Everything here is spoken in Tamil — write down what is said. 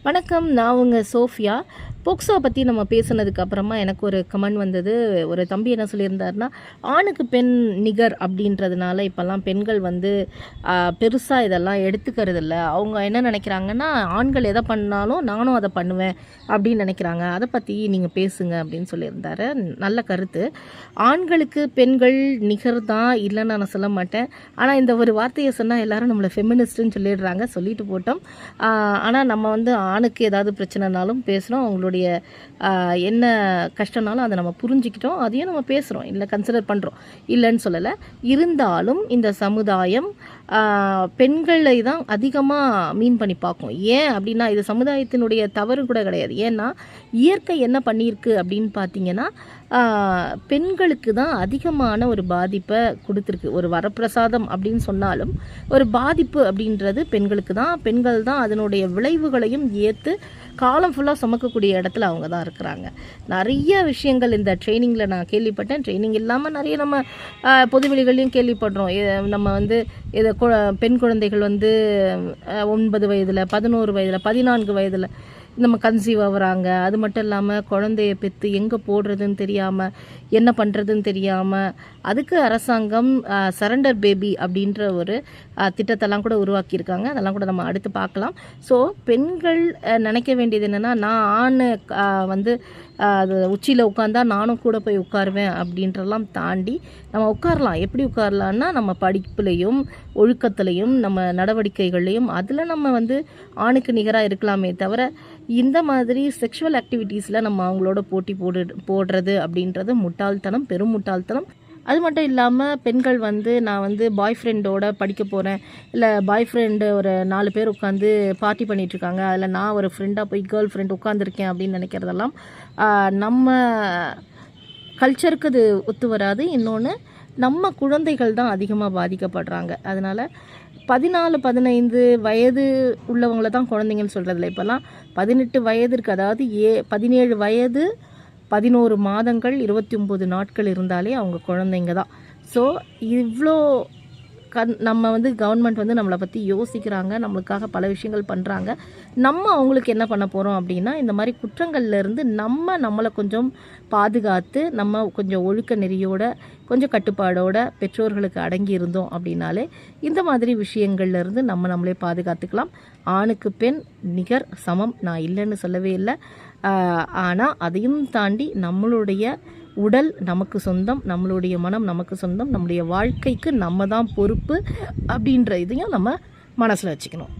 வணக்கம். நான் உங்கள் சோஃபியா. போக்சோ பற்றி நம்ம பேசுனதுக்கு அப்புறமா எனக்கு ஒரு கமெண்ட் வந்தது. ஒரு தம்பி என்ன சொல்லியிருந்தாருன்னா, ஆணுக்கு பெண் நிகர் அப்படின்றதுனால இப்போல்லாம் பெண்கள் வந்து பெருசாக இதெல்லாம் எடுத்துக்கிறதில்ல. அவங்க என்ன நினைக்கிறாங்கன்னா, ஆண்கள் எதை பண்ணாலும் நானும் அதை பண்ணுவேன் அப்படின்னு நினைக்கிறாங்க. அதை பற்றி நீங்கள் பேசுங்க அப்படின்னு சொல்லியிருந்தாரு. நல்ல கருத்து. ஆண்களுக்கு பெண்கள் நிகர் தான், இல்லைன்னு நான் சொல்ல மாட்டேன். ஆனால் இந்த ஒரு வார்த்தையை சொன்னால் எல்லோரும் நம்மளை ஃபெமினிஸ்ட்டுன்னு சொல்லிடுறாங்க. சொல்லிட்டு போட்டோம். ஆனால் நம்ம வந்து ஆணுக்கு ஏதாவது பிரச்சனைனாலும் பேசுகிறோம். அவங்களுடைய என்ன கஷ்டம்னாலும் அதை நம்ம புரிஞ்சுக்கிட்டோம். அதையும் நம்ம பேசுகிறோம், இல்லை கன்சிடர் பண்ணுறோம், இல்லைன்னு சொல்லலை. இருந்தாலும் இந்த சமுதாயம் பெண்களை தான் அதிகமாக மீன் பண்ணி பார்க்கும். ஏன் அப்படின்னா, இது சமுதாயத்தினுடைய தவறு கூட கிடையாது. ஏன்னா இயற்கை என்ன பண்ணியிருக்கு அப்படின்னு பார்த்தீங்கன்னா, பெண்களுக்கு தான் அதிகமான ஒரு பாதிப்பை கொடுத்துருக்கு. ஒரு வரப்பிரசாதம் அப்படின்னு சொன்னாலும் ஒரு பாதிப்பு அப்படின்றது பெண்களுக்கு தான். பெண்கள் தான் அதனுடைய விளைவுகளையும் ஏற்று காலம் ஃபுல்லாக சுமக்கக்கூடிய இடத்துல அவங்க தான் இருக்கிறாங்க. நிறைய விஷயங்கள் இந்த ட்ரைனிங்கில் நான் கேள்விப்பட்டேன். ட்ரைனிங் இல்லாமல் நிறைய நம்ம பொதுவெளிகளையும் கேள்விப்படுறோம். நம்ம வந்து இதை பெண் குழந்தைகள் வந்து 9 வயதில், 11 வயதில், 14 வயதில் நம்ம கன்சீவ் ஆகுறாங்க. அது மட்டும் இல்லாமல் குழந்தைய பெற்று எங்கே போடுறதுன்னு தெரியாமல், என்ன பண்ணுறதுன்னு தெரியாமல், அதுக்கு அரசாங்கம் சரண்டர் பேபி அப்படின்ற ஒரு திட்டத்தெல்லாம் கூட உருவாக்கியிருக்காங்க. அதெல்லாம் கூட நம்ம அடுத்து பார்க்கலாம். ஸோ பெண்கள் நினைக்க வேண்டியது என்னென்னா, நான் ஆண் வந்து அது உச்சியில் உட்காந்தா நானும் கூட போய் உட்காருவேன் அப்படின்றலாம் தாண்டி நம்ம உட்காரலாம். எப்படி உட்காரலான்னா, நம்ம படிப்புலையும் ஒழுக்கத்துலையும் நம்ம நடவடிக்கைகள்லையும் அதில் நம்ம வந்து ஆணுக்கு நிகராக இருக்கலாமே தவிர, இந்த மாதிரி செக்ஷுவல் ஆக்டிவிட்டீஸில் நம்ம அவங்களோட போட்டி போடுறது அப்படின்றது முட்டாள்தனம், பெரும் முட்டாள்தனம். அது மட்டும் இல்லாமல் பெண்கள் வந்து நான் வந்து பாய் ஃப்ரெண்டோட படிக்க போகிறேன், இல்லை பாய் ஃப்ரெண்டு ஒரு 4 பேர் உட்காந்து பார்ட்டி பண்ணிகிட்ருக்காங்க, அதில் நான் ஒரு ஃப்ரெண்டாக போய் கேர்ள் ஃப்ரெண்ட் உட்காந்துருக்கேன் அப்படின்னு நினைக்கிறதெல்லாம் நம்ம கல்ச்சருக்கு அது ஒத்து வராது. இன்னொன்று, நம்ம குழந்தைகள் தான் அதிகமாக பாதிக்கப்படுறாங்க. அதனால் 14, 15 வயது உள்ளவங்கள தான் குழந்தைங்கன்னு சொல்கிறதில்ல. இப்போல்லாம் 18 வயது இருக்குது. அதாவது 17 வயது 11 மாதங்கள் 29 நாட்கள் இருந்தாலே அவங்க குழந்தைங்க தான். ஸோ இவ்வளோ நம்ம வந்து கவர்மெண்ட் வந்து நம்மளை பற்றி யோசிக்கிறாங்க, நம்மளுக்காக பல விஷயங்கள் பண்ணுறாங்க. நம்ம அவங்களுக்கு என்ன பண்ண போகிறோம் அப்படின்னா, இந்த மாதிரி குற்றங்கள்லேருந்து நம்மளை கொஞ்சம் பாதுகாத்து, நம்ம கொஞ்சம் ஒழுக்க நெறியோட, கொஞ்சம் கட்டுப்பாடோட பெற்றோர்களுக்கு அடங்கி இருந்தோம் அப்படின்னாலே இந்த மாதிரி விஷயங்கள்லேருந்து நம்மளே பாதுகாத்துக்கலாம். ஆணுக்கு பெண் நிகர் சமம், நான் இல்லைன்னு சொல்லவே இல்லை. ஆனால் அதையும் தாண்டி நம்மளுடைய உடல் நமக்கு சொந்தம், நம்மளுடைய மனம் நமக்கு சொந்தம், நம்முடைய வாழ்க்கைக்கு நம்ம தான் பொறுப்பு அப்படின்ற இதையும் நம்ம மனசில் வச்சுக்கணும்.